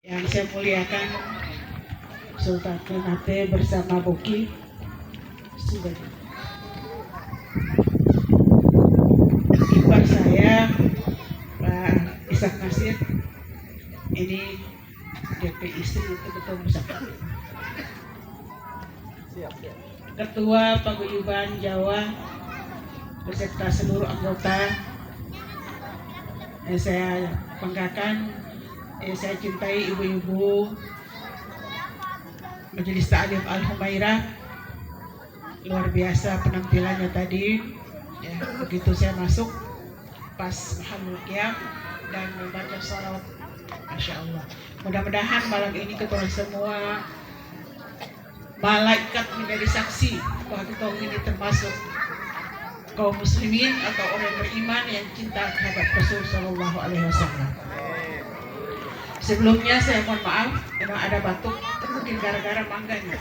Yang saya muliakan Sultan Ternate bersama Boki sudah ipar saya Pak Ishak Nasir ini DP istri untuk Ketua Musyawarah Ketua Paguyuban Jawa beserta seluruh anggota yang saya banggakan, saya cintai ibu-ibu Majelis Ta'lim Al-Humairah, luar biasa penampilannya tadi ya. Begitu saya masuk pas Mahamul Qiyam dan membaca sholawat, Masya Allah. Mudah-mudahan malam ini kita semua malaikat menjadi saksi bahwa kita ini termasuk kaum muslimin atau orang beriman yang cinta terhadap Rasul Shallallahu Alaihi Wasallam. Sebelumnya saya mohon maaf, memang ada batuk, mungkin gara-gara mangganya.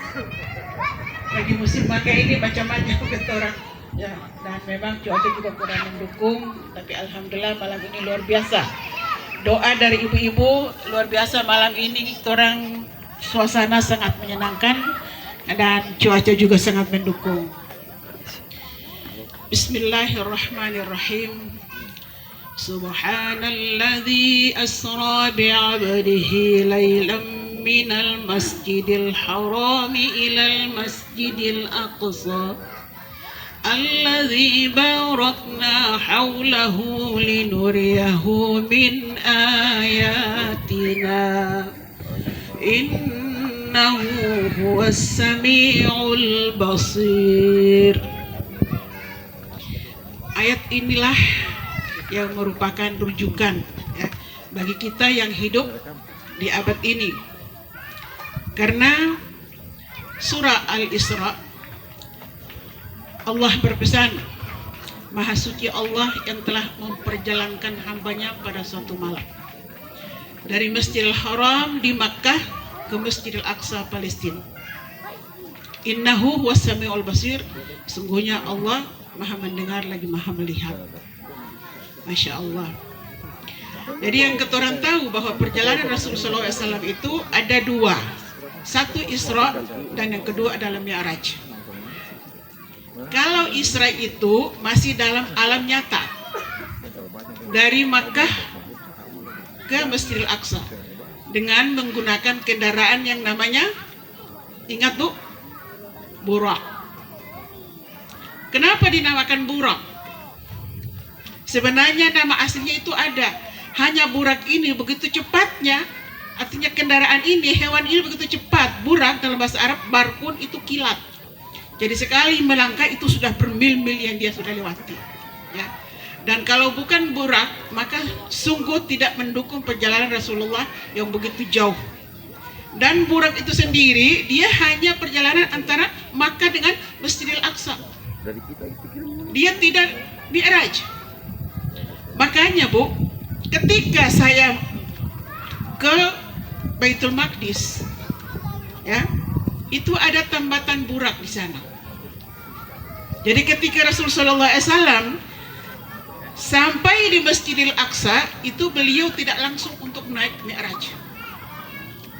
Lagi musim mangga ini macam-macam kata orang. Ya, dan memang cuaca juga kurang mendukung, tapi alhamdulillah malam ini luar biasa. Doa dari ibu-ibu luar biasa malam ini, orang suasana sangat menyenangkan dan cuaca juga sangat mendukung. Bismillahirrahmanirrahim. Subhanalladzi asra bi'abdihi laylan minal masjidil harami ilal masjidil aqsa alladzi barakna hawlahu linuriyahu min ayatina innahu huwas sami'ul basir. Ayat inilah yang merupakan rujukan ya, bagi kita yang hidup di abad ini, karena surah Al-Isra Allah berpesan, Maha Suci Allah yang telah memperjalankan hambanya pada suatu malam dari Masjidil Haram di Makkah ke Masjidil Aqsa Palestina. Innahu huwas sami'ul basir, sungguhnya Allah Maha mendengar lagi Maha melihat. Masya Allah. Jadi yang kita orang tahu bahwa perjalanan Rasulullah SAW itu ada dua, satu Isra dan yang kedua adalah Mi'raj. Kalau Isra itu masih dalam alam nyata, dari Makkah ke Masjidil Aqsa dengan menggunakan kendaraan yang namanya, ingat Bu, Burak. Kenapa dinamakan Burak? Sebenarnya nama aslinya itu ada, hanya burak ini begitu cepatnya, artinya kendaraan ini, hewan ini begitu cepat. Burak dalam bahasa Arab, barkun itu kilat. Jadi sekali melangkah itu sudah bermil-mil yang dia sudah lewati. Ya. Dan kalau bukan burak, maka sungguh tidak mendukung perjalanan Rasulullah yang begitu jauh. Dan burak itu sendiri, dia hanya perjalanan antara Makkah dengan Masjidil Aqsa. Dia tidak Mi'raj. Makanya Bu, ketika saya ke Baitul Maqdis, ya, itu ada tambatan burak di sana. Jadi ketika Rasulullah SAW sampai di Masjidil Aqsa, itu beliau tidak langsung untuk naik Mi'raj,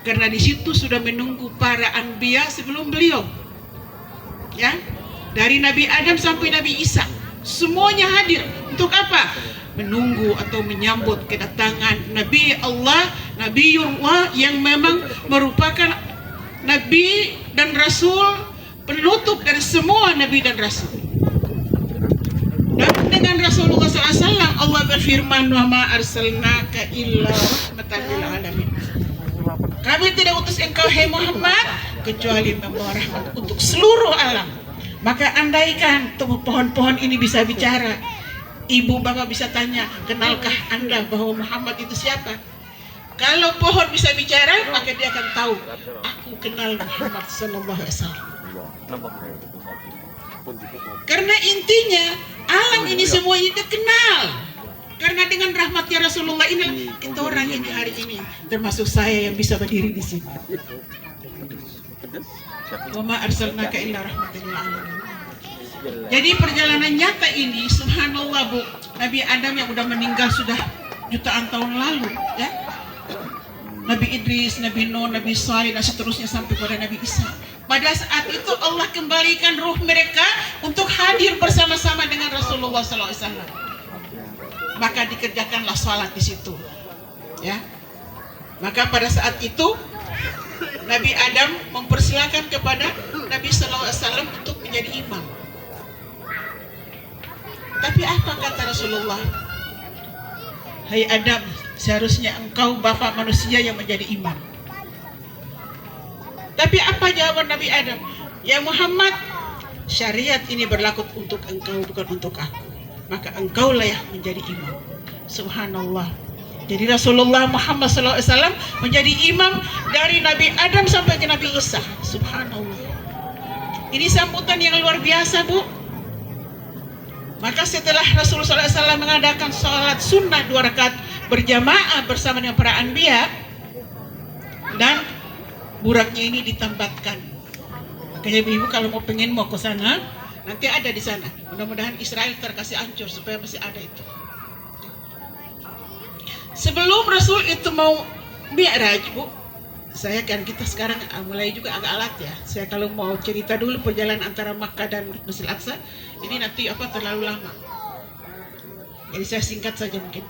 karena di situ sudah menunggu para anbiya sebelum beliau, ya, dari Nabi Adam sampai Nabi Isa, semuanya hadir. Untuk apa? Menunggu atau menyambut kedatangan Nabi Allah, Nabiullah yang memang merupakan Nabi dan Rasul, penutup dari semua Nabi dan Rasul. Dan dengan Rasulullah SAW Allah berfirman, wa ma arsalnaka illa rahmatan lil alamin. Kami tidak utus engkau hai Muhammad kecuali membawa rahmat untuk seluruh alam. Maka andaikan pohon-pohon ini bisa bicara, ibu bapak bisa tanya, kenalkah anda bahwa Muhammad itu siapa? Kalau pohon bisa bicara, maka dia akan tahu, aku kenal Muhammad Sallallahu Alaihi Wasallam. Karena intinya alam ini semua ini kenal. Karena dengan rahmatnya Rasulullah ini, kita orang ini hari ini, termasuk saya yang bisa berdiri di sini. Wa ma arsalnaka illa rahmatan lil alamin. Jadi perjalanan nyata ini, subhanallah Bu, Nabi Adam yang udah meninggal sudah jutaan tahun lalu, ya, Nabi Idris, Nabi Nuh, Nabi Saleh, dan seterusnya sampai pada Nabi Isa. Pada saat itu Allah kembalikan ruh mereka untuk hadir bersama-sama dengan Rasulullah SAW. Maka dikerjakanlah sholat di situ. Ya. Maka pada saat itu Nabi Adam mempersilakan kepada Nabi SAW untuk menjadi imam. Tapi apa kata Rasulullah? Hai Adam, seharusnya engkau bapak manusia yang menjadi imam. Tapi apa jawaban Nabi Adam? Ya Muhammad, syariat ini berlaku untuk engkau, bukan untuk aku. Maka engkaulah yang menjadi imam. Subhanallah. Jadi Rasulullah Muhammad SAW menjadi imam dari Nabi Adam sampai ke Nabi Isa. Subhanallah. Ini sambutan yang luar biasa, Bu. Maka setelah Rasulullah SAW mengadakan sholat sunnah 2 rakaat berjamaah bersama dengan para anbiya, dan buraknya ini ditambatkan. Makanya ibu kalau mau ke sana, nanti ada di sana. Mudah-mudahan Israel terkasih hancur supaya masih ada itu. Sebelum Rasul itu mau Mi'raj, Bu, kita sekarang mulai juga agak alat ya. Saya kalau mau cerita dulu perjalanan antara Makkah dan Masjidil Aqsa, ini nanti terlalu lama. Jadi saya singkat saja mungkin.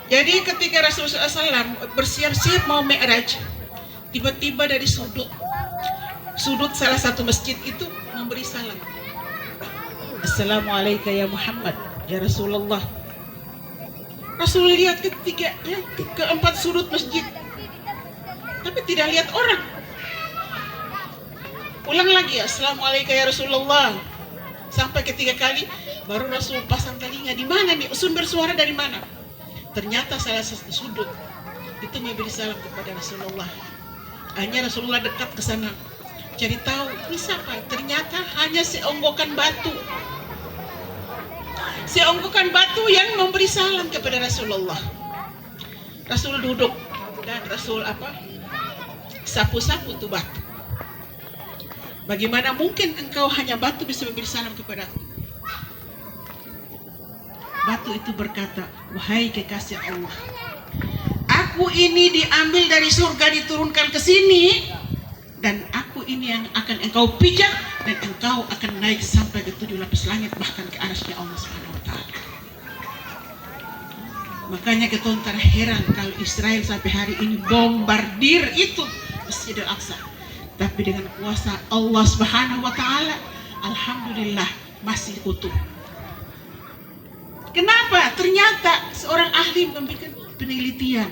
Jadi ketika Rasulullah SAW bersiap-siap mau Mi'raj, tiba-tiba dari sudut salah satu masjid itu memberi salam. Assalamualaikum ya Muhammad, ya Rasulullah. Rasul lihat keempat sudut masjid, tapi tidak lihat orang. Ulang lagi, Assalamualaikum ya Rasulullah. Sampai ketiga kali, baru Rasul pasang telinga. Di mana nih? Sumber suara dari mana? Ternyata salah satu sudut itu memberi salam kepada Rasulullah. Hanya Rasulullah dekat ke sana, cari tahu ini siapa. Ternyata hanya seonggokan batu. Seonggokan batu yang memberi salam kepada Rasulullah. Rasul duduk dan Rasul sapu-sapu tuh batu. Bagaimana mungkin engkau hanya batu bisa memberi salam kepadaku? Batu itu berkata, wahai kekasih Allah, aku ini diambil dari surga diturunkan ke sini, dan aku ini yang akan engkau pijak, dan engkau akan naik sampai ke 7 lapis langit, bahkan ke arasnya Allah Subhanahu wa Ta'ala. Makanya kita heran kalau Israel sampai hari ini bombardir itu Masjidil Aqsa. Tapi dengan kuasa Allah Subhanahu wa Ta'ala, alhamdulillah masih utuh. Kenapa? Ternyata seorang ahli membuat penelitian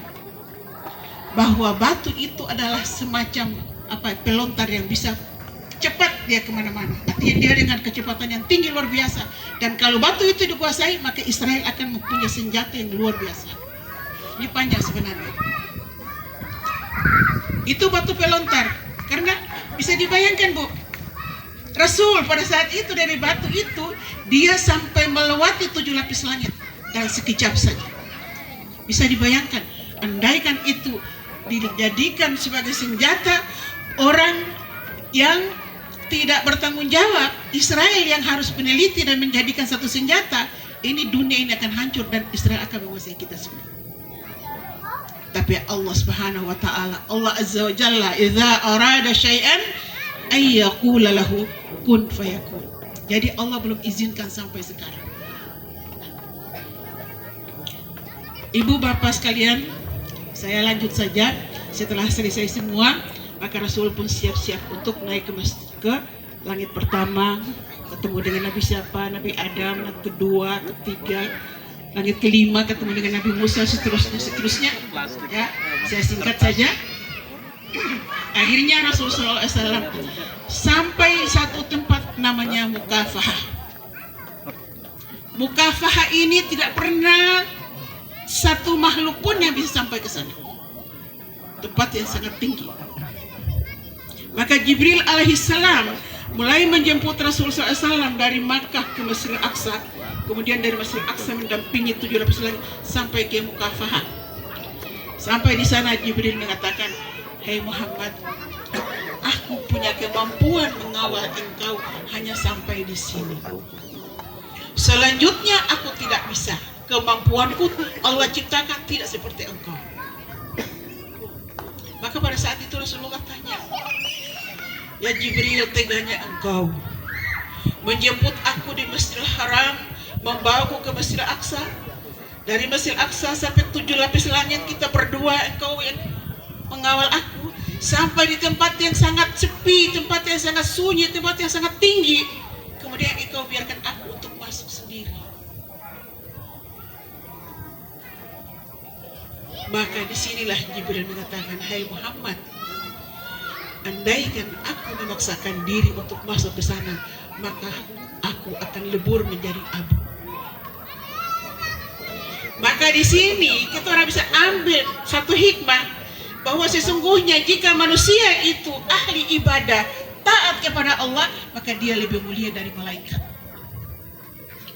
bahwa batu itu adalah semacam pelontar yang bisa cepat dia kemana-mana. Artinya dia dengan kecepatan yang tinggi luar biasa. Dan kalau batu itu dikuasai, maka Israel akan mempunyai senjata yang luar biasa. Ini panjang sebenarnya. Itu batu pelontar. Karena bisa dibayangkan, Bu, Rasul pada saat itu dari batu itu dia sampai melewati 7 lapis langit dalam sekejap saja. Bisa dibayangkan, andaikan itu dijadikan sebagai senjata orang yang tidak bertanggung jawab, Israel yang harus meneliti dan menjadikan satu senjata, ini dunia ini akan hancur dan Israel akan menguasai kita semua. Tapi Allah Subhanahu wa Ta'ala, Allah Azza wa Jalla, idza arada syai'an ay yaqula lahu kun fayakun. Jadi Allah belum izinkan sampai sekarang. Ibu bapak sekalian, saya lanjut saja. Setelah selesai semua, maka Rasul pun siap-siap untuk naik ke langit pertama, ketemu dengan Nabi siapa? Nabi Adam. Langit kedua, ketiga, langit kelima ketemu dengan Nabi Musa, seterusnya. Ya, saya singkat saja. Akhirnya Rasulullah SAW sampai satu tempat namanya Mukafahah. Mukafahah ini tidak pernah satu makhluk pun yang bisa sampai ke sana. Tempat yang sangat tinggi. Maka Jibril alaihissalam mulai menjemput Rasulullah SAW dari Makkah ke Masjidil Aqsa, kemudian dari Masjidil Aqsa mendampingi 7 lapis langit sampai ke Mukafahah. Sampai di sana Jibril mengatakan, "Hei Muhammad, aku punya kemampuan mengawal engkau hanya sampai di sini. Selanjutnya aku tidak bisa. Kemampuanku Allah ciptakan tidak seperti engkau." Maka pada saat itu Rasulullah tanya, ya Jibril, teganya engkau menjemput aku di Masjidil Haram, membawaku ke Masjidil Aqsa. Dari Masjidil Aqsa sampai 7 lapis langit kita berdua, engkau yang mengawal aku sampai di tempat yang sangat sepi, tempat yang sangat sunyi, tempat yang sangat tinggi. Kemudian engkau biarkan aku untuk masuk sendiri. Maka disinilah Jibril mengatakan, hai Muhammad, andaikan aku memaksakan diri untuk masuk ke sana, maka aku akan lebur menjadi abu. Maka di sini kita orang bisa ambil satu hikmah bahwa sesungguhnya jika manusia itu ahli ibadah, taat kepada Allah, maka dia lebih mulia dari malaikat.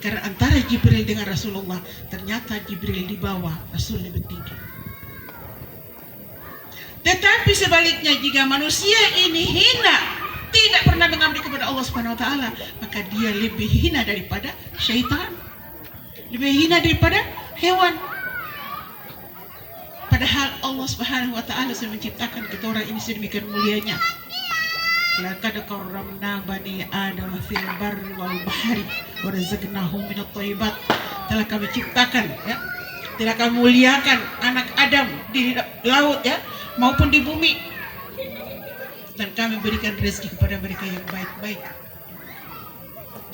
Karena antara Jibril dengan Rasulullah, ternyata Jibril di bawah, Rasul lebih tinggi. Tetapi sebaliknya, jika manusia ini hina, tidak pernah mengabdi kepada Allah Subhanahu wa taala, maka dia lebih hina daripada syaitan, lebih hina daripada hewan. Padahal Allah Subhanahu wa taala sudah menciptakan kita orang ini sedemikian mulianya. Laqad karramna bani Adam fil barri wal bahri wa razaqnahum minat thayyibat. Telah kami ciptakan, ya, telah kami muliakan anak Adam di laut, ya, maupun di bumi, dan kami berikan rezeki kepada mereka yang baik-baik.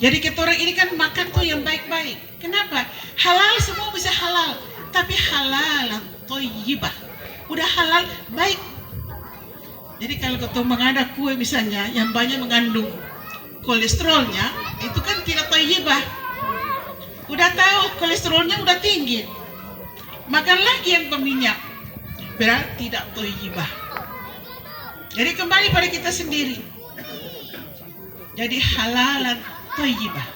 Jadi kita orang ini kan makan tuh yang baik-baik. Kenapa? Halal semua bisa halal, tapi halalan thayyibah. Udah halal baik. Jadi kalau kita mengada kue misalnya yang banyak mengandung kolesterolnya, itu kan tidak thayyibah. Udah tahu kolesterolnya udah tinggi, makan lagi yang berminyak, berarti tidak thayyibah. Jadi kembali pada kita sendiri. Jadi halalan thayyibah.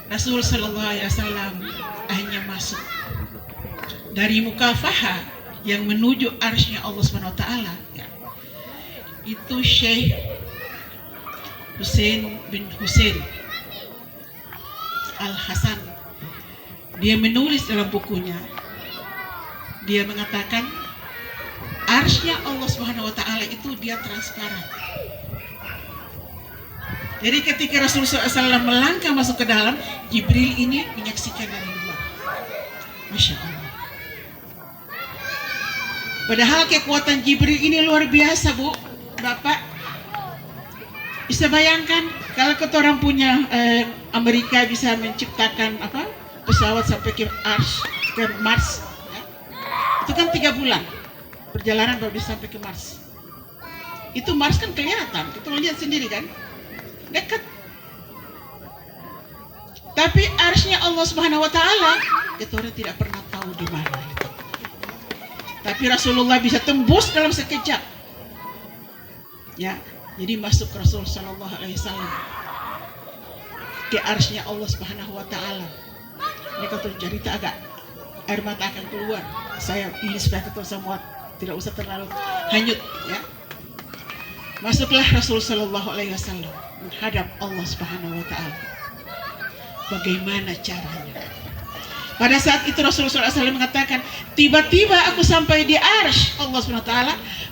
Rasul sallallahu alaihi wasallam akhirnya masuk dari mukafahah yang menuju arsy Allah Subhanahu wa taala, ya. Itu Syekh Husain bin Husain Al-Hasan, dia menulis dalam bukunya, dia mengatakan arsy Allah Subhanahu wa taala itu dia transparan. Jadi ketika Rasulullah SAW melangkah masuk ke dalam, Jibril ini menyaksikan dari luar. Masya Allah. Padahal kekuatan Jibril ini luar biasa, Bu, Bapak. Bisa bayangkan kalau kita orang punya Amerika bisa menciptakan pesawat sampai ke Mars, ya. Itu kan 3 bulan perjalanan baru bisa sampai ke Mars. Itu Mars kan kelihatan, kita lihat sendiri kan, dekat. Tapi arsy-Nya Allah Subhanahu wa taala kita orang tidak pernah tahu di mana. Tapi Rasulullah bisa tembus dalam sekejap. Ya, jadi masuk Rasul sallallahu alaihi wasallam ke arsy-Nya Allah Subhanahu wa taala. Ini kalau cerita agak air mata akan keluar. Saya pilih supaya kita semua tidak usah terlalu hanyut, ya. Masuklah Rasul sallallahu alaihi wasallam menghadap Allah Subhanahu wa taala. Bagaimana caranya? Pada saat itu Rasulullah SAW mengatakan, tiba-tiba aku sampai di arsy Allah SWT,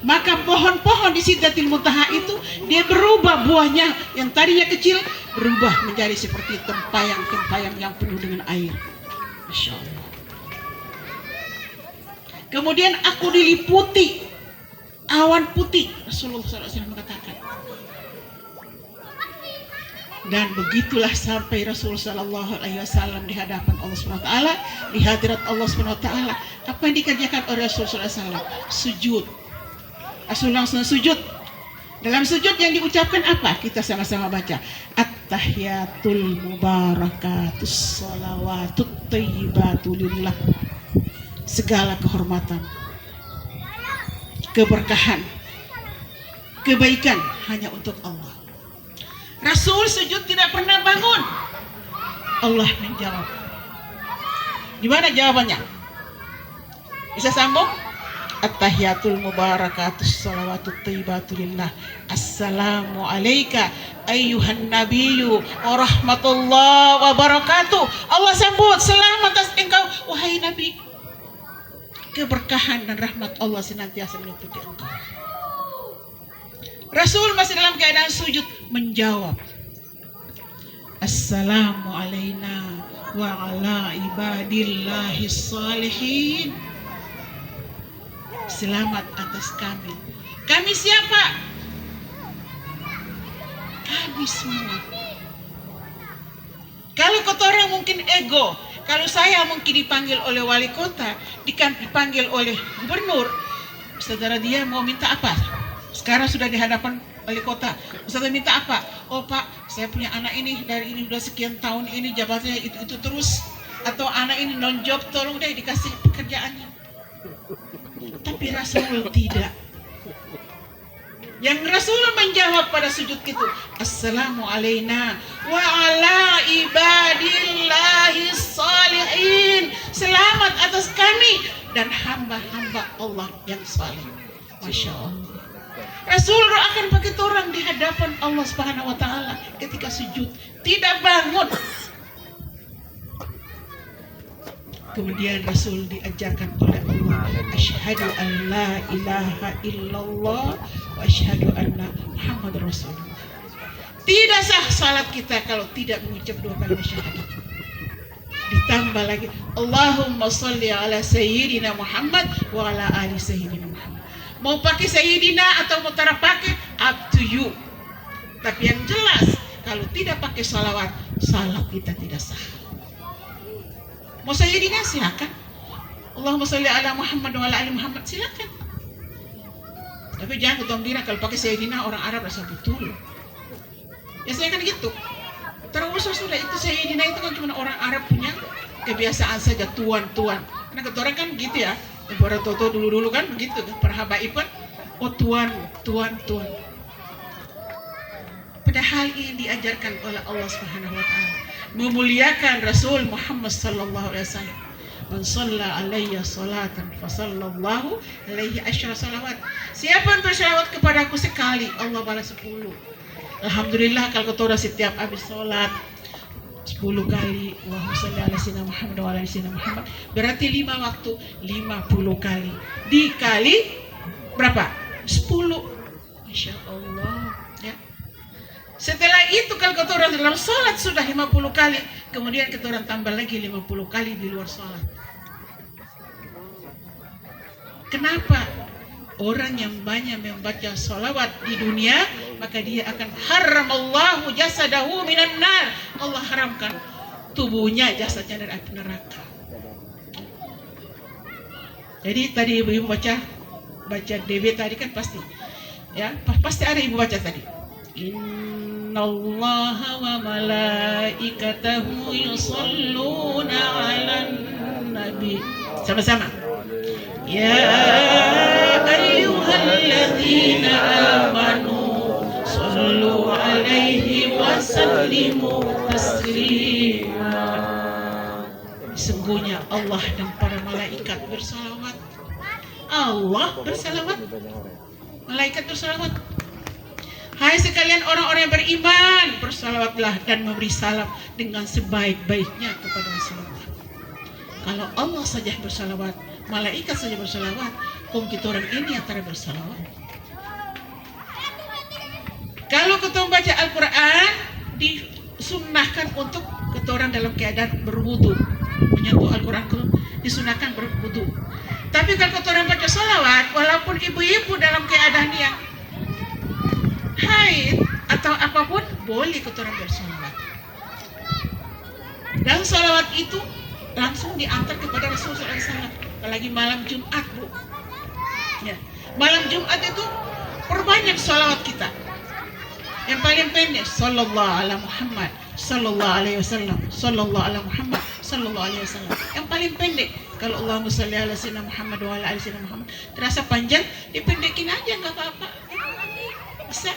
maka pohon-pohon di Sidratil Muntaha itu dia berubah buahnya yang tadinya kecil berubah menjadi seperti tempayang-tempayang yang penuh dengan air. Masya Allah. Kemudian aku diliputi awan putih, Rasulullah SAW mengatakan. Dan begitulah sampai Rasul sallallahu alaihi wasallam di hadapan Allah Subhanahu wa taala, di hadirat Allah Subhanahu wa taala. Apa yang dikerjakan oleh Rasul sallallahu alaihi wasallam? Sujud. Rasul langsung sujud. Dalam sujud yang diucapkan apa? Kita sama-sama baca. At-tahiyatul mubarakatus shalawatut thayyibatu lillah. Segala kehormatan, keberkahan, kebaikan hanya untuk Allah. Rasul sujud tidak pernah bangun. Allah menjawab. Gimana jawabannya? Bisa sambung? At-tahiyatul mubarakatus salawatut thayyibatu lillah. Assalamu alayka ayyuhan nabiyyu wa rahmatullahi wa barakatuh. Allah sambut, selamat atas engkau wahai Nabi. keberkahan dan rahmat Allah senantiasa meliputi engkau. Rasul masih dalam keadaan sujud menjawab, Assalamu alaina wa ala ibadillahis salihin. Selamat atas kami. Kami siapa? Kami semua. Kalau kata orang mungkin ego, kalau saya mungkin dipanggil oleh wali kota, dipanggil oleh gubernur, saudara dia mau minta apa? Sekarang sudah di hadapan wali kota, Ustaz minta apa? Oh Pak, saya punya anak ini dari ini udah sekian tahun ini jabatannya itu terus, atau anak ini non job, tolong deh dikasih pekerjaannya. Tapi Rasul tidak. Yang Rasul menjawab pada sujud itu, Assalamu alaina wa ala ibadillahis salihin. Selamat atas kami dan hamba-hamba Allah yang saleh. Masya Allah. Rasul doakan pakai orang di hadapan Allah Subhanahu wa taala ketika sujud, tidak bangun. Kemudian Rasul diajarkan oleh Allah, asyhadu an la ilaha illallah wa asyhadu anna Muhammad Rasulullah. Tidak sah salat kita kalau tidak mengucap dua kalimat syahadat. Ditambah lagi, Allahumma sholli ala sayyidina Muhammad wa ala ali sayyidina Muhammad. Mau pakai Sayyidina atau mau tak pakai, up to you. Tapi yang jelas, kalau tidak pakai salawat, salat kita tidak sah. Mau Sayyidina silakan. Allahumma sholli ala Muhammad wa ala ali Muhammad silakan. Tapi jangan ketemu dina kalau pakai Sayyidina orang Arab rasa betul. Ya saya kan gitu. Terus sudah itu Sayyidina itu kan cuma orang Arab punya kebiasaan saja, tuan-tuan. Karena kata orang kan gitu ya. Para toto dulu kan begitu kan, para habaib kan, oh tuan. Padahal ini diajarkan oleh Allah Subhanahu wa taala, memuliakan Rasul Muhammad sallallahu alaihi wasallam. Man shalla alayya salatan fa sallallahu alaihi asyra salawat. Siapa yang bersalawat kepadaku sekali, Allah balas 10. Alhamdulillah kalau kita setiap habis salat 10 kali Allahumma sholli ala sayyidina Muhammad wa ala ali sayyidina Muhammad, berarti 5 waktu 50 kali dikali berapa? 10. Masya Allah ya. Setelah itu kalau kita orang dalam sholat sudah 50 kali, kemudian kita orang tambah lagi 50 kali di luar sholat. Kenapa? Orang yang banyak membaca sholawat di dunia, maka dia akan haramallahu jasadahu minan nar. Allah haramkan tubuhnya, jasadnya dari api neraka. Jadi tadi ibu-ibu baca DB tadi kan pasti, ya pasti ada ibu baca tadi. Innallaha wa malaikatahu yusholluna 'alan nabi. Sama-sama. Ya ayyuhalladzina amanu shallu 'alaihi wa sallimu taslima. Sesungguhnya Allah dan para malaikat bersalawat. Allah bersalawat, malaikat bersalawat. Hai sekalian orang-orang yang beriman, bersalawatlah dan memberi salam dengan sebaik-baiknya kepada Rasulullah. Kalau Allah saja bersalawat, malaikat saja bersalawat, kita orang ini antara bersalawat. Kalau kita membaca Al-Quran, disunnahkan untuk kita orang dalam keadaan berwudu, menyentuh Al-Quran disunahkan berwudu. Tapi kalau kita orang baca salawat, walaupun ibu-ibu dalam keadaan yang haid atau apapun, boleh kita orang bersalawat. Dan salawat itu langsung diantar kepada Rasulullah SAW. Apalagi malam Jumat, Bu. Ya. Malam Jumat itu perbanyak salawat kita. Yang paling pendek, sallallahu ala Muhammad, sallallahu alaihi wasallam, sallallahu ala Muhammad, sallallahu alaihi wasallam. Yang paling pendek, kalau Allahumma sholli ala sayyidina Muhammad wa ala ali sayyidina Muhammad, terasa panjang, dipendekin aja nggak apa-apa. Bisa.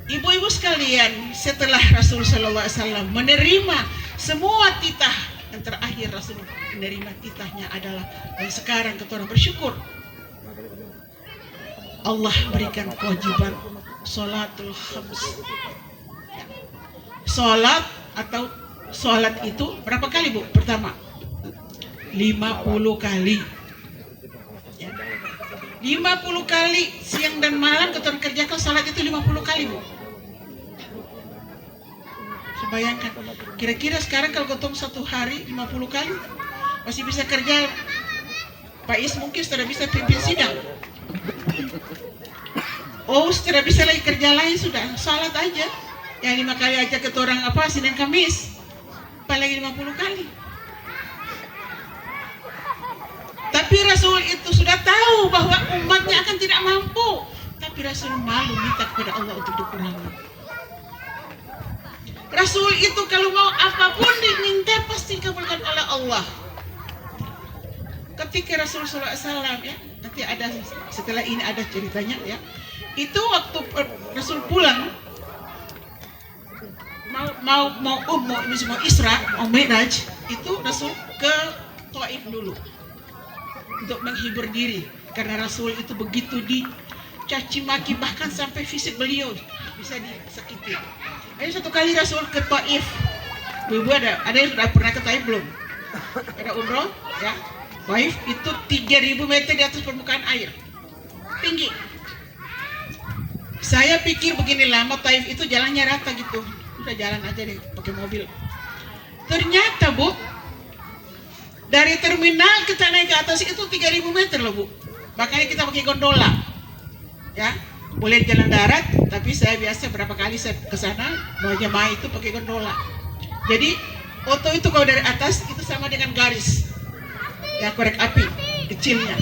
Ibu-ibu sekalian, setelah Rasul sallallahu alaihi wasallam menerima semua titah, yang terakhir Rasul menerima titahnya adalah, dan sekarang kita orang bersyukur, Allah berikan kewajiban sholatul khams. Sholat atau sholat itu berapa kali, Bu? Pertama 50 kali. Ya. 50 kali siang dan malam ketemu kerjakan salat itu 50 kali, Bu. Bayangkan, kira-kira sekarang kalau ketemu satu hari 50 kali masih bisa kerja. Pak Is mungkin sudah bisa pimpin sidang. Oh, sudah bisa lagi kerja lain sudah. Salat aja. Yang 5 kali aja ke orang apa Senin Kamis. Apalagi 50 kali. Tapi Rasul itu sudah tahu bahwa umatnya akan tidak mampu. Tapi Rasul malu minta kepada Allah untuk dikurangi. Rasul itu kalau mau apapun diminta pasti dikabulkan oleh Allah. Ketika Rasulullah SAW ya, nanti ada setelah ini ada ceritanya ya. Itu waktu Rasul pulang mau Isra, mau Mi'raj, itu Rasul ke Taif dulu untuk menghibur diri karena Rasul itu begitu dicaci maki bahkan sampai fisik beliau bisa disakiti. Ada satu kali Rasul ke Taif, ibu ada yang sudah pernah ke Taif belum? Ada umroh ya. Taif itu 3000 meter di atas permukaan air, tinggi. Saya pikir begini lama Taif itu jalannya rata gitu, udah jalan aja deh pakai mobil. Ternyata Bu, dari terminal kita naik ke atas itu 3000 meter loh Bu. Makanya kita pakai gondola, ya. Boleh jalan darat, tapi saya biasa berapa kali saya ke sana mau jemaah itu pakai gondola. Jadi foto itu kalau dari atas itu sama dengan garis, ya korek api kecilnya,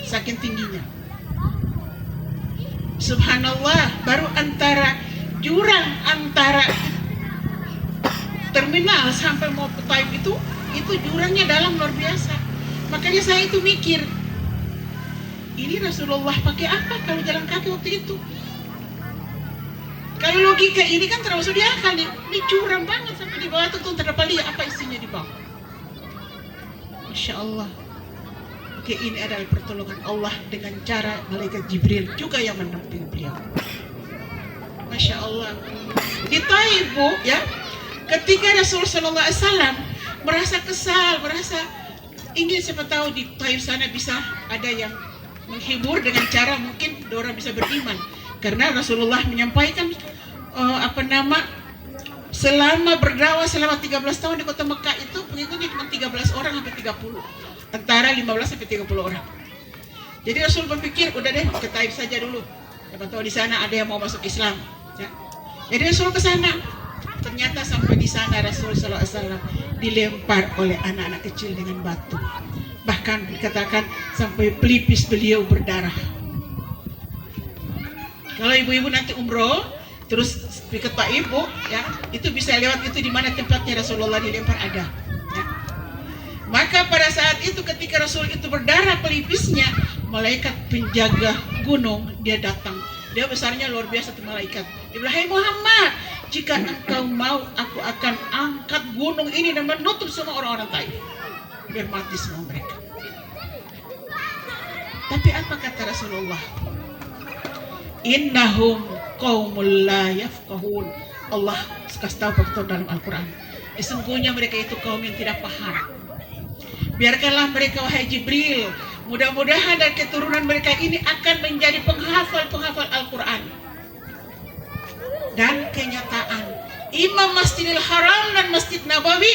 saking tingginya. Subhanallah, baru antara jurang antara terminal sampai mau ke Taif itu jurangnya dalam luar biasa. Makanya saya itu mikir, ini Rasulullah pakai apa kalau jalan kaki waktu itu? Kalau logika ini kan terlalu masuk di akal nih. Ini curam banget sampai di bawah itu tuh terdapat lihat apa isinya di bawah. Masya Allah. Oke, ini adalah pertolongan Allah dengan cara malaikat Jibril juga yang mendampingi beliau. Masya Allah. Di Taif Bu, ya, ketika Rasulullah SAW merasa kesal, merasa ingin siapa tahu di Taif sana bisa ada yang menghibur dengan cara mungkin orang bisa beriman, karena Rasulullah menyampaikan selama berdakwah selama 13 tahun di kota Mekah itu pengikutnya cuma 13 orang sampai 30, antara 15 sampai 30 orang. Jadi Rasul berpikir udah deh ke Taif saja dulu, siapa tahu di sana ada yang mau masuk Islam ya. Jadi Rasul ke sana, ternyata sampai di sana Rasul SAW dilempar oleh anak-anak kecil dengan batu. Bahkan dikatakan sampai pelipis beliau berdarah. Kalau ibu-ibu nanti umroh terus ke Taif Bu, ya, itu bisa lewat itu di mana tempatnya Rasulullah dilempar ada. Ya. Maka pada saat itu ketika Rasul itu berdarah pelipisnya, malaikat penjaga gunung dia datang. Dia besarnya luar biasa tuh malaikat. Dia bilang, "Hai Muhammad, jika engkau mau, aku akan angkat gunung ini dan menutup semua orang-orang Taif biar mati semua mereka." Tapi apa kata Rasulullah? Innahum qaumul la yafqahun. Allah kasih tahu faktor dalam Al-Quran. Sesungguhnya mereka itu kaum yang tidak paham. Biarkanlah mereka wahai Jibril. Mudah-mudahan dari keturunan mereka ini akan menjadi penghafal Al-Quran. Dan kenyataan Imam Masjidil Haram dan Masjid Nabawi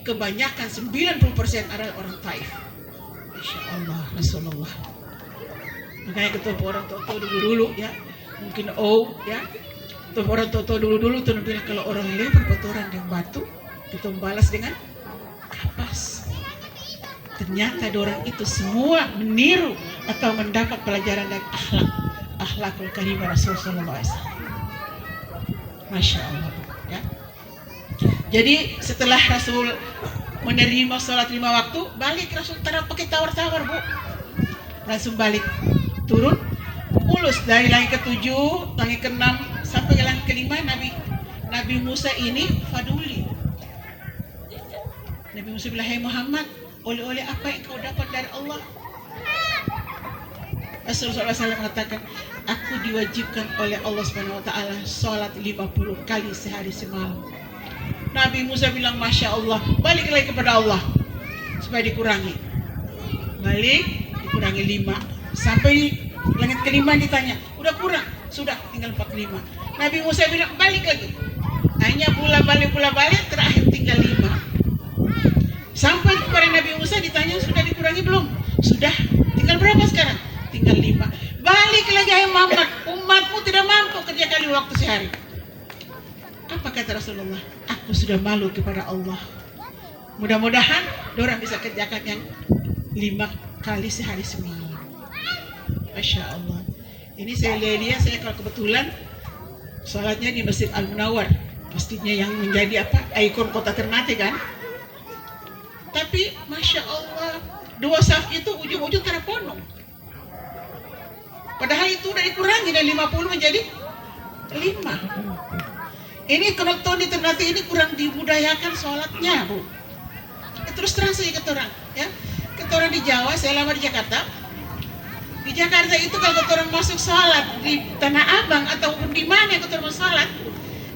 kebanyakan 90% adalah orang Taif. Masya Allah, Rasulullah. Makanya ketemu orang tua dulu ya, mungkin ya, ketemu orang tua dulu tuh bilang kalau orang lempar kotoran dengan batu, kita balas dengan kapas. Ternyata orang itu semua meniru atau mendapat pelajaran dari akhlakul karimah Rasulullah SAW. Masya Allah ya. Jadi setelah Rasul menerima sholat 5 waktu, balik Rasul pakai tawar-tawar Bu. Langsung balik, turun, mulus dari langit ke-7, langit ke-6 sampai ke langit ke-5. Nabi Musa ini faduli. Nabi Musa bilang, "Hai Muhammad, oleh-oleh apa yang kau dapat dari Allah?" Rasulullah SAW mengatakan, "Aku diwajibkan oleh Allah SWT sholat 50 kali sehari semalam." Nabi Musa bilang, "Masya Allah," balik lagi kepada Allah. supaya dikurangi. Balik, dikurangi 5. Sampai di langit kelima ditanya, udah kurang? Sudah, tinggal 45. Nabi Musa bilang, balik lagi. Hanya pula balik, terakhir tinggal 5. Sampai kepada Nabi Musa ditanya, sudah dikurangi belum? Sudah, tinggal berapa sekarang? Tinggal 5. Balik lagi, hai Muhammad, umatmu tidak mampu kerjakan di waktu sehari. Apa kata Rasulullah? Aku sudah malu kepada Allah. Mudah-mudahan orang bisa kerjakan yang 5 kali sehari semalam. Masya Allah. Ini saya lihat, saya kalau kebetulan sholatnya di Masjid Al-Munawwar, pastinya yang menjadi ikon kota Ternate kan. Tapi Masya Allah, 2 saf itu ujung-ujung terpenuh. Padahal itu udah dikurangi dari 50 menjadi 5. Ini penonton di Ternate ini kurang dibudayakan sholatnya, Bu. Terus terang saja kata orang, ya. Kata orang di Jawa, saya lama di Jakarta. Di Jakarta itu kalau kata orang masuk sholat di Tanah Abang ataupun di mana kata orang sholat,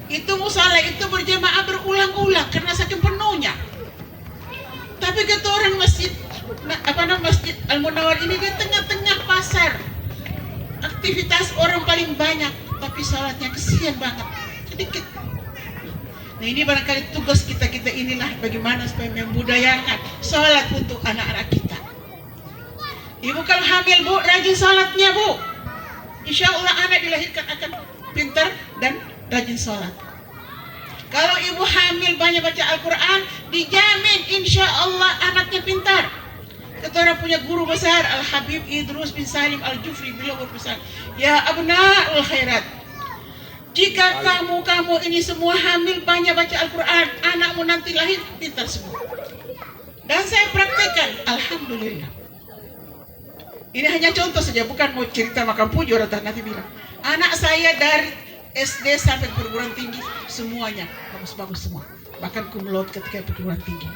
itu musola itu berjamaah berulang-ulang karena saking penuhnya. Tapi kata orang masjid Al-Munawwar ini di tengah-tengah pasar, aktivitas orang paling banyak, tapi sholatnya kesian banget, sedikit. Nah ini barangkali tugas kita inilah bagaimana supaya membudayakan sholat untuk anak-anak kita. Ibu kalau hamil, Bu, rajin sholatnya, Bu. Insya Allah anak dilahirkan akan pintar dan rajin sholat. Kalau ibu hamil banyak baca Al-Quran, dijamin insya Allah anaknya pintar. Kata orang punya guru besar, Al-Habib Idrus bin Salim Al-Jufri, beliau berpesan, ya abna'ul khairat, jika kamu ini semua hamil banyak baca Al-Quran, anakmu nanti lahir pintar semua. Dan saya praktekkan, alhamdulillah. Ini hanya contoh saja, bukan mau cerita makan puji. Orang nanti bilang, anak saya dari SD sampai perguruan tinggi semuanya bagus-bagus semua, bahkan cum laude ketika perguruan tinggi.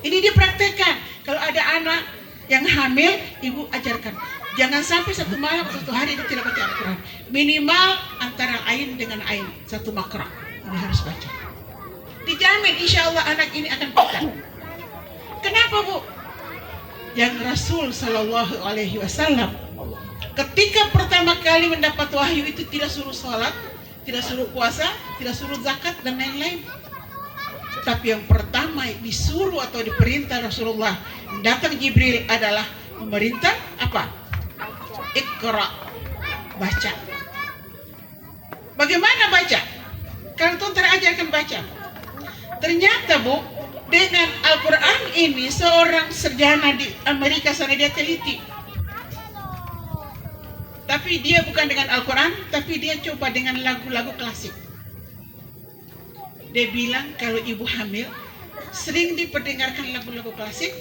Ini dipraktekkan. Kalau ada anak yang hamil, ibu ajarkan, jangan sampai satu malam atau 1 hari dia tidak baca Al-Quran. Minimal antara ain dengan ain, 1 makra ini harus baca. Dijamin insya Allah anak ini akan pintar. Kenapa, Bu? Yang Rasul Shallallahu Alaihi Wasallam ketika pertama kali mendapat wahyu itu tidak suruh sholat, tidak suruh puasa, tidak suruh zakat dan lain-lain. Tapi yang pertama disuruh atau diperintah Rasulullah datang Jibril adalah memerintah apa? Iqra, baca. Bagaimana baca? Kalau tuan terajarkan baca. Ternyata, Bu, dengan Al-Quran ini seorang sarjana di Amerika sana dia teliti. Tapi dia bukan dengan Al-Quran, tapi dia coba dengan lagu-lagu klasik. Dia bilang kalau ibu hamil sering diperdengarkan lagu-lagu klasik,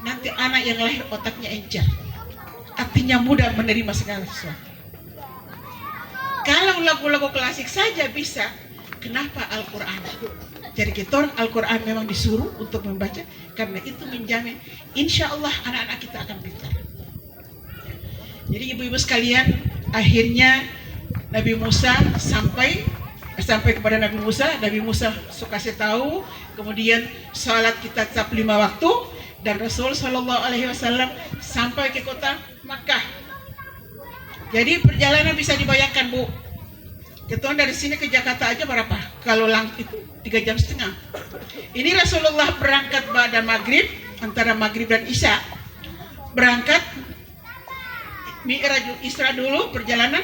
nanti anak yang lahir otaknya encer, artinya mudah menerima segala sesuatu. Kalau lagu-lagu klasik saja bisa, kenapa Al-Quran? Jadi kita Al-Quran memang disuruh untuk membaca, karena itu menjamin insya Allah anak-anak kita akan pintar. Jadi ibu-ibu sekalian, akhirnya Nabi Musa sampai kepada Nabi Musa suka kasih tahu, kemudian salat kita tetap 5 waktu, dan Rasul Shallallahu Alaihi Wasallam sampai ke kota Makkah. Jadi perjalanan bisa dibayangkan, Bu. Kita dari sini ke Jakarta aja berapa? Kalau itu 3,5 jam. Ini Rasulullah berangkat pada maghrib, antara maghrib dan isya. Berangkat Mi'raj Isra dulu perjalanan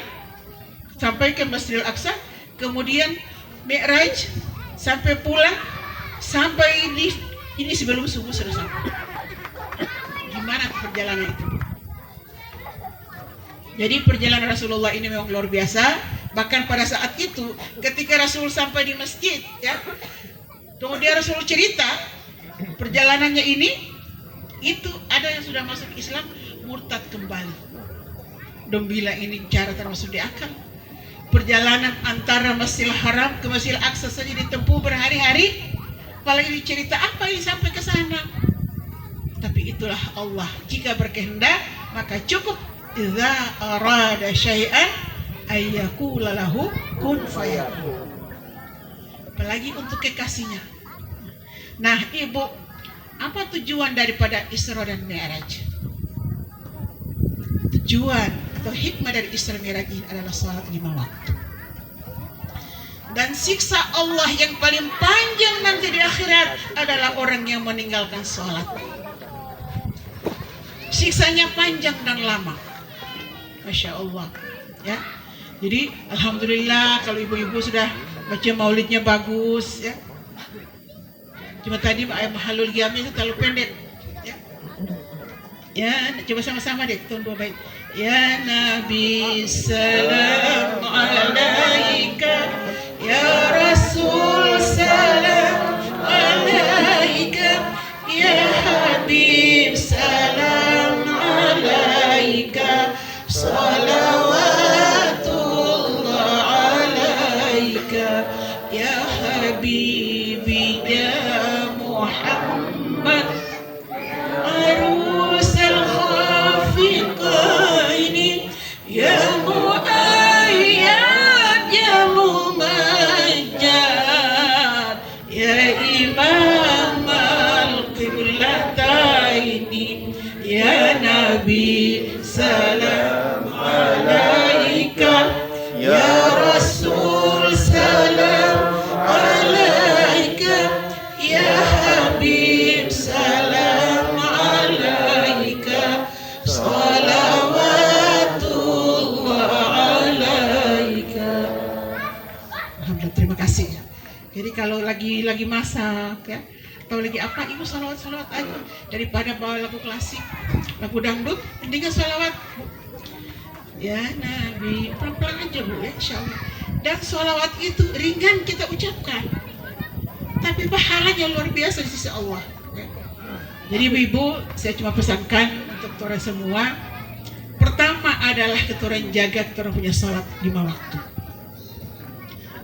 sampai ke Masjidil Aqsa, kemudian Mi'raj sampai pulang, sampai ini sebelum subuh sudah sampai. Gimana perjalanan itu? Jadi perjalanan Rasulullah ini memang luar biasa. Bahkan pada saat itu ketika Rasul sampai di masjid, ya, kemudian Rasul cerita perjalanannya ini, itu ada yang sudah masuk Islam murtad kembali. Dan bila ini cara termasuk di akal, perjalanan antara Masjidil Haram ke Masjidil Aqsa saja ditempuh berhari-hari, apalagi dicerita apa yang sampai ke sana. Tapi itulah Allah, jika berkehendak maka cukup, idza arada syai'an ayyakula lahu kun fayakun. Apalagi untuk kekasihnya. Nah, ibu, Apa tujuan daripada Isra dan Mi'raj? Tujuan atau hikmah dari Isra Mi'raj ini adalah salat 5 waktu. Dan siksa Allah yang paling panjang nanti di akhirat adalah orang yang meninggalkan salat. Siksanya panjang dan lama. Masya Allah, ya. Jadi alhamdulillah kalau ibu-ibu sudah baca maulidnya bagus, ya. Cuma tadi mahalul giamnya itu terlalu pendek, ya. Ya, coba sama-sama deh, tahun 2 bait. Ya Nabi salam alaika, ya Rasul salam alaika, ya Habib salam alaika, salawatullah alaika, ya Habibi ya Muhammad, arus al-khafiqaini, ya mu'ayyad ya mumajjad, ya imam al-qiblataini, ya Nabi salam alaika, ya Rasul salam alaika, ya Habib salam alaika, salawatullah alaika. Alhamdulillah, terima kasih. Jadi kalau lagi masak, ya, atau lagi apa, ibu salawat aja daripada bawa lagu klasik, lagu dangdut, mendingan salawat. Ya Nabi, pelan-pelan aja bu, ya, insya Allah. Dan salawat itu ringan kita ucapkan, tapi pahalanya luar biasa di sisi Allah, ya. Jadi ibu-ibu, saya cuma pesankan untuk kita semua. Pertama adalah kita jaga, kita punya salat 5 waktu.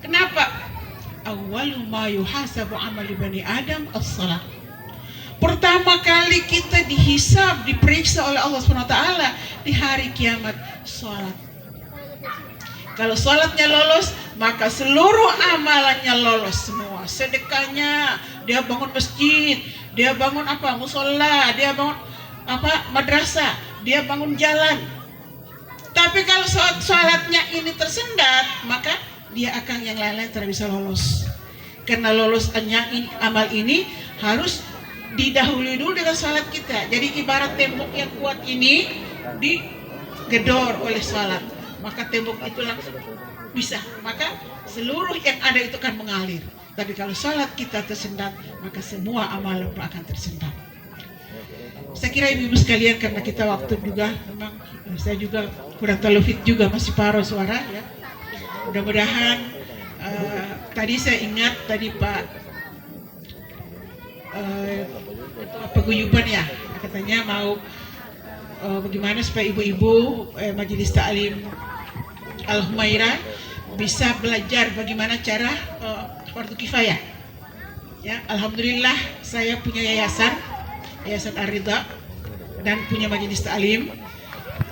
Kenapa? Awwalu ma yuhasabu amali bani Adam as-salat. Pertama kali kita dihisab, diperiksa oleh Allah SWT di hari kiamat, salat. Kalau salatnya lolos, maka seluruh amalannya lolos semua. Sedekahnya, dia bangun masjid, dia bangun apa? Musola, dia bangun apa? Madrasah, dia bangun jalan. Tapi kalau salatnya ini tersendat, maka dia akan yang lain-lain tidak bisa lolos. Karena lolosnya amal ini harus didahului dulu dengan salat kita. Jadi ibarat tembok yang kuat ini digedor oleh salat, maka tembok itu langsung bisa, maka seluruh yang ada itu akan mengalir. Tapi kalau salat kita tersendat, maka semua amalan akan tersendat. Saya kira ibu-ibu sekalian, karena kita waktu juga memang saya juga kurang terlalu fit juga, masih paruh suara, ya. Mudah-mudahan tadi saya ingat tadi Pak paguyuban, ya, katanya mau bagaimana supaya ibu-ibu Majelis Ta'lim Al-Humairah bisa belajar bagaimana cara fardu kifayah, ya. Alhamdulillah saya punya yayasan Ar-Ridha dan punya Majelis Ta'lim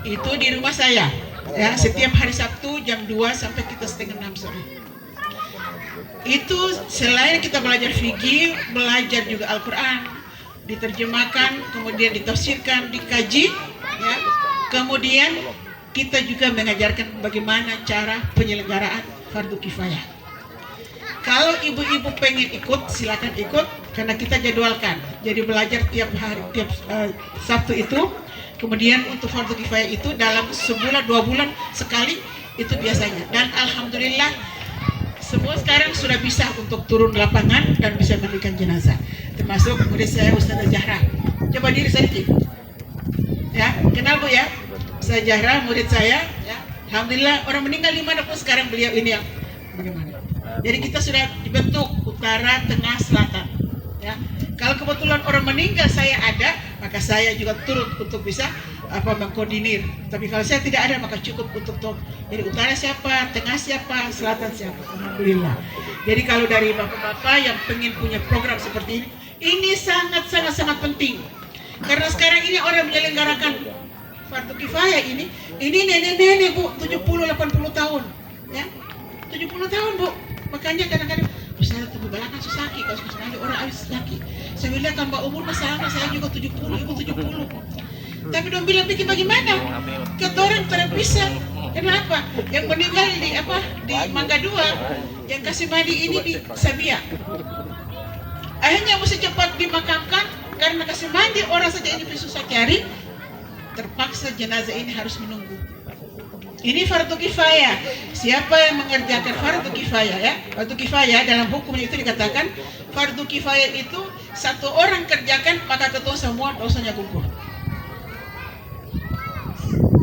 itu di rumah saya, ya, setiap hari Sabtu jam 2 sampai kita setengah 6 sore. Itu selain kita belajar fikih, belajar juga Al-Quran, diterjemahkan, kemudian ditafsirkan, dikaji, ya. Kemudian kita juga mengajarkan bagaimana cara penyelenggaraan fardu kifayah. Kalau ibu-ibu pengen ikut, silakan ikut, karena kita jadwalkan. Jadi belajar tiap hari, tiap Sabtu itu. Kemudian untuk fardu kifayah itu dalam sebulan 2 bulan sekali itu biasanya. Dan alhamdulillah semua sekarang sudah bisa untuk turun lapangan dan bisa mandikan jenazah. Termasuk murid saya Ustazah Zahra. Coba diri sedikit. Ya, kenal Bu ya? Ustazah Zahra murid saya, ya. Alhamdulillah orang meninggal di mana pun sekarang beliau ini yang bagaimana. Jadi kita sudah dibentuk utara, tengah, selatan, ya. Kalau kebetulan orang meninggal saya ada, maka saya juga turut untuk bisa mengkoordinir. Tapi kalau saya tidak ada, maka cukup untuk jadi utara siapa, tengah siapa, selatan siapa. Alhamdulillah. Jadi kalau dari bapak-bapak yang pengen punya program seperti ini sangat penting. Karena sekarang ini orang menyelenggarakan fardu kifayah ini nenek-nenek Bu, 70-80 tahun, ya. 70 tahun Bu. Makanya kadang-kadang saya tuh belakang susaki, kalau sekali orang habis susaki. Saya bilang kan Mbak umur sama, saya juga 70, ibu 70. Tapi dong bilang bikin bagaimana? Kata orang tidak bisa. Kenapa? Yang meninggal di Mangga 2, yang kasih mandi ini di Sabia. Akhirnya mesti cepat dimakamkan karena kasih mandi orang saja ini susah cari. Terpaksa jenazah ini harus menunggu. Ini fardu kifayah. Siapa yang mengerjakan fardu kifayah ya? Fardu kifayah dalam hukumnya itu dikatakan fardu kifayah itu satu orang kerjakan maka ketemu semua dosanya gugur.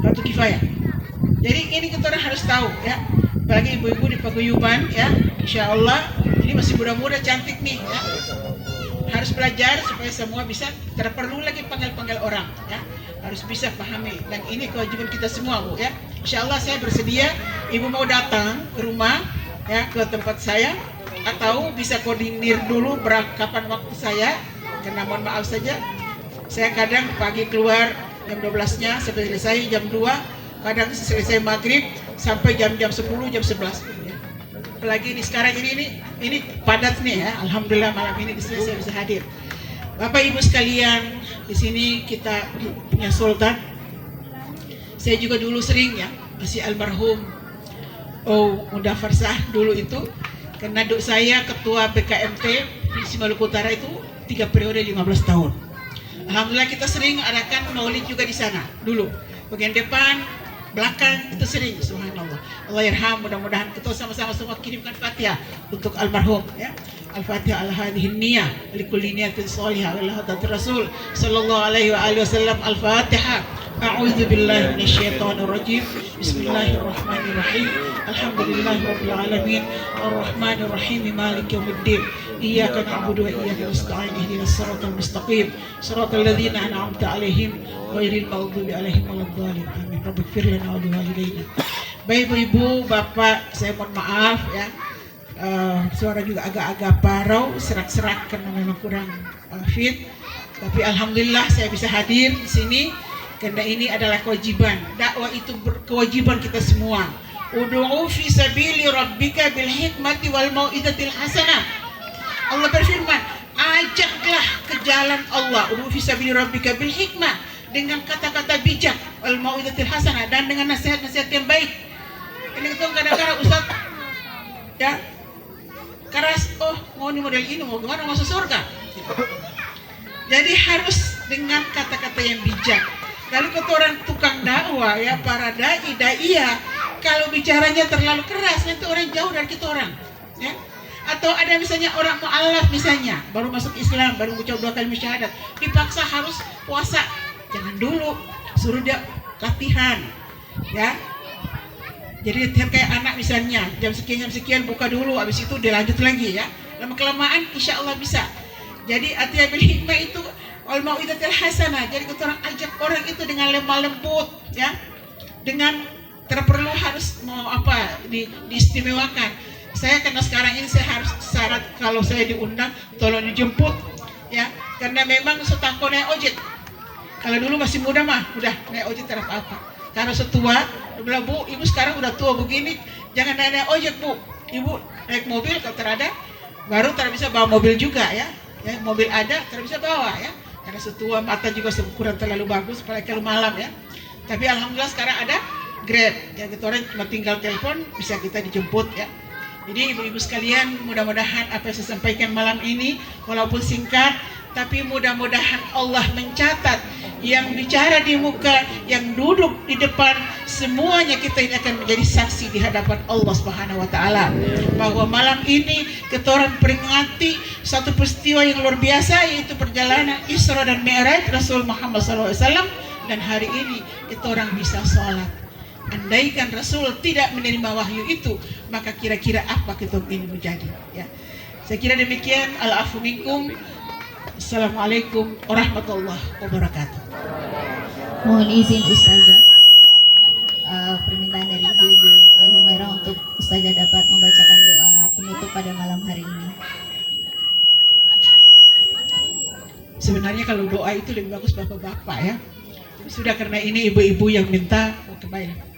Fardu kifayah. Jadi ini kita orang harus tahu ya. Apalagi ibu-ibu di paguyuban ya. Insya Allah ini masih muda-muda cantik nih ya. Harus belajar supaya semua bisa, tidak perlu lagi panggil-panggil orang ya. Harus bisa pahami dan ini kewajiban kita semua Bu ya. Insya Allah saya bersedia, ibu mau datang ke rumah ya, ke tempat saya atau bisa koordinir dulu kapan waktu saya, karena mohon maaf saja saya kadang pagi keluar jam 12-nya sampai selesai jam 2, kadang selesai maghrib sampai jam-jam 10, jam 11 ya. Apalagi ini sekarang ini padat nih ya. Alhamdulillah malam ini di sini saya bisa hadir. Bapak Ibu sekalian, di sini kita punya sultan. Saya juga dulu sering ya, masih almarhum Muda Farsah dulu itu, karena saya ketua BKMT di Maluku Utara itu 3 periode 15 tahun. Alhamdulillah kita sering adakan maulid juga di sana dulu. Bagian depan, belakang itu sering, subhanallah. Allah yarham, mudah-mudahan kita sama-sama semua kirimkan Fatihah untuk almarhum ya. Al-Fatihah ala hadhihi niyah likulli niyatin shalihah wa hadat Rasul sallallahu alaihi wa alihi wasallam. Al-Fatihah. A'udzu billahi minasyaitonir rajim. Bismillahirrahmanirrahim. Alhamdulillahirabbil alamin. Arrahmanir rahim. Maliki yaumiddin. Iyyaka na'budu wa iyyaka nasta'in. Ihdinas siratal mustaqim. Siratal ladzina an'amta 'alaihim ghairil maghdubi 'alaihim waladdallin. Amin. Rabbighfir lana wa liwalidayna. Baik Ibu, Bapak, saya mohon maaf ya. Suara juga agak-agak parau, serak-serak karena memang kurang fit. Tapi alhamdulillah saya bisa hadir di sini karena ini adalah kewajiban. Dakwah itu kewajiban kita semua. Ud'u fi sabili rabbika bil hikmati wal mau'izatil hasanah. Allah berfirman, ajaklah ke jalan Allah. Ud'u fi sabili rabbika bil hikmah, dengan kata-kata bijak, wal mau'izatil hasanah, dan dengan nasihat-nasihat yang baik. Ini itu kadang-kadang Ustaz ya keras, mau nih model ini, mau gimana masuk surga. Jadi harus dengan kata-kata yang bijak. Lalu kata orang tukang dakwah ya, para daiyah, kalau bicaranya terlalu keras nanti orang jauh dari kita orang ya. Atau ada misalnya orang mu'alaf misalnya baru masuk Islam, baru ucap 2 kali syahadat, dipaksa harus puasa, jangan dulu, suruh dia latihan ya. Jadi kayak anak misalnya jam sekian buka dulu, habis itu dia lanjut lagi ya. Lama kelamaan insya Allah bisa. Jadi atiya bil hikmah itu wal mau'izatil hasanah. Jadi kita orang ajak orang itu dengan lemah lembut ya. Dengan tidak perlu harus mau diistimewakan. Saya karena sekarang ini saya harus syarat kalau saya diundang tolong dijemput ya. Karena memang setakon naik ojek. Kalau dulu masih muda mah udah naik ojek tidak apa-apa. Karena setua, dia bilang, Bu, ibu sekarang udah tua begini, jangan naik ojek Bu. Ibu naik mobil kalau terada, baru tidak bisa bawa mobil juga ya. Mobil ada, tidak bisa bawa ya. Karena setua, mata juga kurang terlalu bagus, apalagi kalau malam ya. Tapi alhamdulillah sekarang ada Grab, ya kita orang cuma tinggal telepon, bisa kita dijemput ya. Jadi ibu-ibu sekalian, mudah-mudahan apa yang saya sampaikan malam ini, walaupun singkat, tapi mudah-mudahan Allah mencatat yang bicara di muka, yang duduk di depan, semuanya kita ini akan menjadi saksi di hadapan Allah Subhanahu wa taala bahwa malam ini kita orang peringati satu peristiwa yang luar biasa, yaitu perjalanan Isra dan Mi'raj Rasul Muhammad SAW. Dan hari ini kita orang bisa sholat. Andaikan Rasul tidak menerima wahyu itu, maka kira-kira apa kita ini menjadi ya. Saya kira demikian. Al-afu minkum. Assalamualaikum warahmatullahi wabarakatuh. Mohon izin Ustazah, permintaan dari Ibu Al-Humairah untuk Ustazah dapat membacakan doa penutup pada malam hari ini. Sebenarnya kalau doa itu lebih bagus bapak-bapak ya. Sudah karena ini ibu-ibu yang minta, kembali.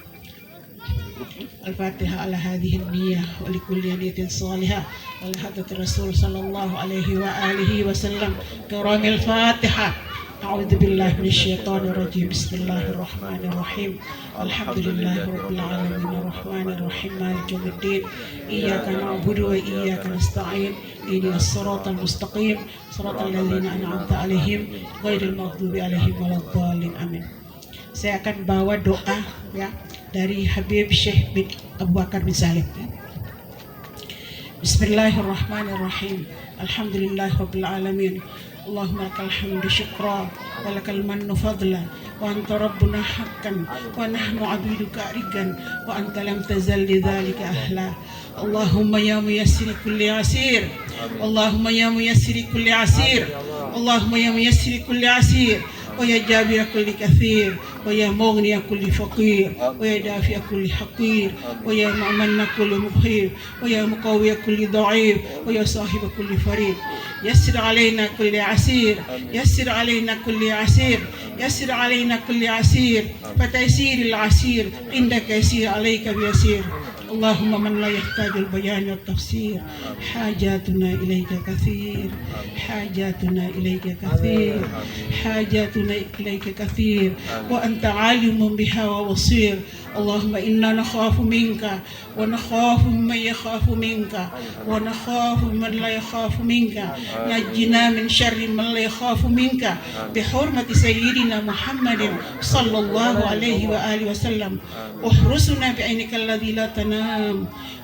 الفاتحة على هذه النية ولكل نية صالحة ولحضرة الرسول صلى الله عليه وآله وسلم. كرام الفاتحة. أعوذ بالله من الشيطان الرجيم. بسم الله الرحمن الرحيم. الحمد لله رب العالمين الرحمن الرحيم مالك يوم الدين. إياك نعبد وإياك نستعين. اهدنا الصراط المستقيم صراط الذين أنعمت عليهم غير المغضوب عليهم ولا الضالين. Amin. Saya akan bawa doa ya dari Habib Syekh bin Abu Bakar bin Salim. Bismillahirrahmanirrahim. Alhamdulillahirabbil alamin. Allahumma lakal hamdu syukra wa lakal mannu fadla wa anta rabbuna haqqan wa nahnu abiduka rigan wa anta lam tazal lidzalika ahla. Allahumma ya muyassir kulli asir. Allahumma ya muyassir kulli asir. Allahumma ya muyassir kulli asir. ويا جابر كل كثير ويا مغني كل فقير ويا دافع كل حقير ويا مؤمن كل مخير ويا مقوي كل ضعيف ويا صاحب كل فريق. يسر علينا كل عسير. يسر علينا كل عسير. يسر علينا كل عسير. فتيسير العسير عندك يسير عليك بيسير. اللهم من لا يحتاج البيان والتفسير حاجاتنا إليك كثير. حاجاتنا إليك كثير. حاجاتنا إليك كثير وأنت عالم بها وبصير. اللهم إنا نخاف منك ونخاف من يخاف منك ونخاف من لا يخاف منك. نجنا من شر من لا يخاف منك بحرمة سيدنا محمد صلى الله عليه وآله وسلم. احرسنا بعينك الذي لا تنام.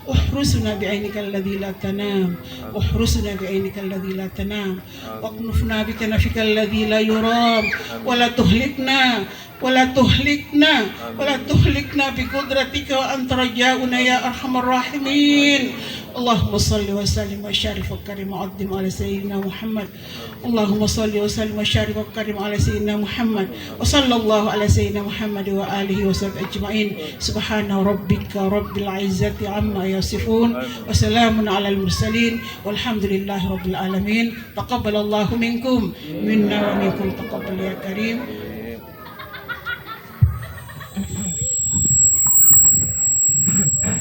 احرسنا بعينك الذي لا تنام. احرسنا بعينك الذي لا تنام. واكنفنا بكنفك الذي لا يرام. ولا تهلكنا ولا تهلكنا ولا تهلكنا بقدرتك وأنت رجاؤنا يا أرحم الراحمين. اللهم صل وسلم وشرف وكرم وعظم على سيدنا محمد. اللهم صل وسلم وشرف وكرم على سيدنا محمد وصلى الله على سيدنا محمد وآله وصحبه أجمعين. سبحان ربك رب العزة عما يصفون وسلام على المرسلين والحمد لله رب العالمين. تقبل الله منكم منا ومنكم تقبل يا كريم.